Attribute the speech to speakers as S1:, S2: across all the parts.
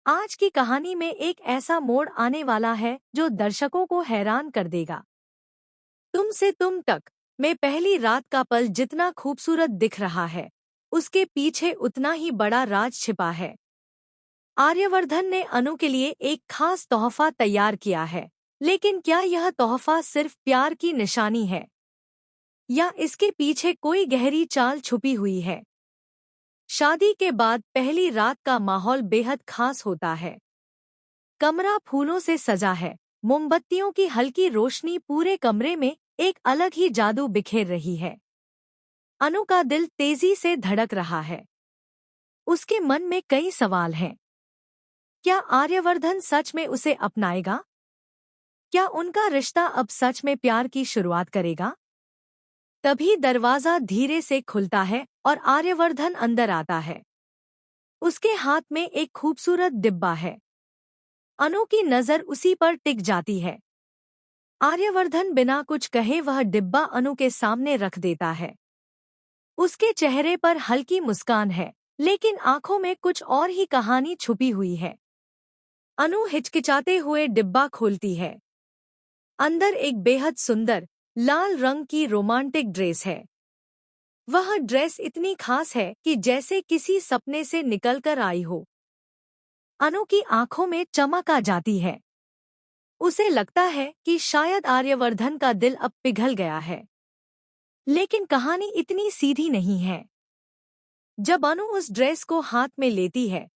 S1: आज की कहानी में एक ऐसा मोड़ आने वाला है जो दर्शकों को हैरान कर देगा। तुम से तुम तक में पहली रात का पल जितना खूबसूरत दिख रहा है, उसके पीछे उतना ही बड़ा राज छिपा है। आर्यवर्धन ने अनु के लिए एक खास तोहफा तैयार किया है, लेकिन क्या यह तोहफा सिर्फ प्यार की निशानी है या इसके पीछे कोई गहरी चाल छुपी हुई है? शादी के बाद पहली रात का माहौल बेहद खास होता है। कमरा फूलों से सजा है, मोमबत्तियों की हल्की रोशनी पूरे कमरे में एक अलग ही जादू बिखेर रही है। अनु का दिल तेजी से धड़क रहा है। उसके मन में कई सवाल हैं। क्या आर्यवर्धन सच में उसे अपनाएगा? क्या उनका रिश्ता अब सच में प्यार की शुरुआत करेगा? तभी दरवाजा धीरे से खुलता है और आर्यवर्धन अंदर आता है। उसके हाथ में एक खूबसूरत डिब्बा है। अनु की नजर उसी पर टिक जाती है। आर्यवर्धन बिना कुछ कहे वह डिब्बा अनु के सामने रख देता है। उसके चेहरे पर हल्की मुस्कान है, लेकिन आंखों में कुछ और ही कहानी छुपी हुई है। अनु हिचकिचाते हुए डिब्बा खोलती है। अंदर एक बेहद सुंदर लाल रंग की रोमांटिक ड्रेस है। वह ड्रेस इतनी खास है कि जैसे किसी सपने से निकलकर आई हो। अनु की आंखों में चमक आ जाती है। उसे लगता है कि शायद आर्यवर्धन का दिल अब पिघल गया है। लेकिन कहानी इतनी सीधी नहीं है। जब अनु उस ड्रेस को हाथ में लेती है,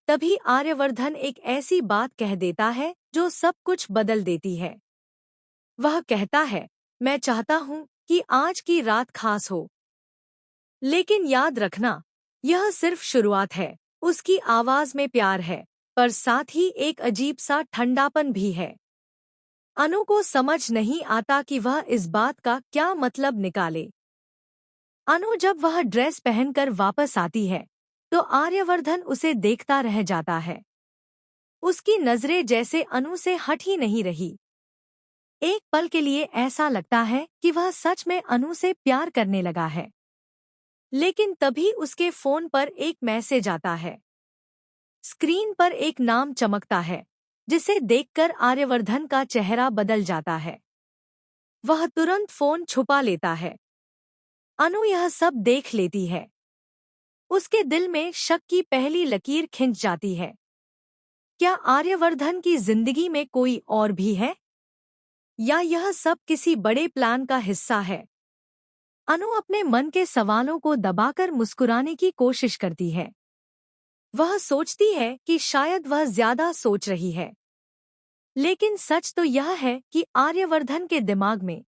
S1: तभी आर्यवर्धन एक ऐसी बात कह देता है जो सब कुछ बदल देती है। वह कहता है, मैं चाहता हूँ कि आज की रात खास हो, लेकिन याद रखना, यह सिर्फ शुरुआत है। उसकी आवाज में प्यार है, पर साथ ही एक अजीब सा ठंडापन भी है। अनु को समझ नहीं आता कि वह इस बात का क्या मतलब निकाले। अनु जब वह ड्रेस पहनकर वापस आती है, तो आर्यवर्धन उसे देखता रह जाता है। उसकी नजरें जैसे अनु से हट ही नहीं रही। एक पल के लिए ऐसा लगता है कि वह सच में अनु से प्यार करने लगा है। लेकिन तभी उसके फोन पर एक मैसेज आता है। स्क्रीन पर एक नाम चमकता है, जिसे देखकर आर्यवर्धन का चेहरा बदल जाता है। वह तुरंत फोन छुपा लेता है। अनु यह सब देख लेती है। उसके दिल में शक की पहली लकीर खिंच जाती है। क्या आर्यवर्धन की जिंदगी में कोई और भी है, या यह सब किसी बड़े प्लान का हिस्सा है? अनु अपने मन के सवालों को दबाकर मुस्कुराने की कोशिश करती है। वह सोचती है कि शायद वह ज्यादा सोच रही है। लेकिन सच तो यह है कि आर्यवर्धन के दिमाग में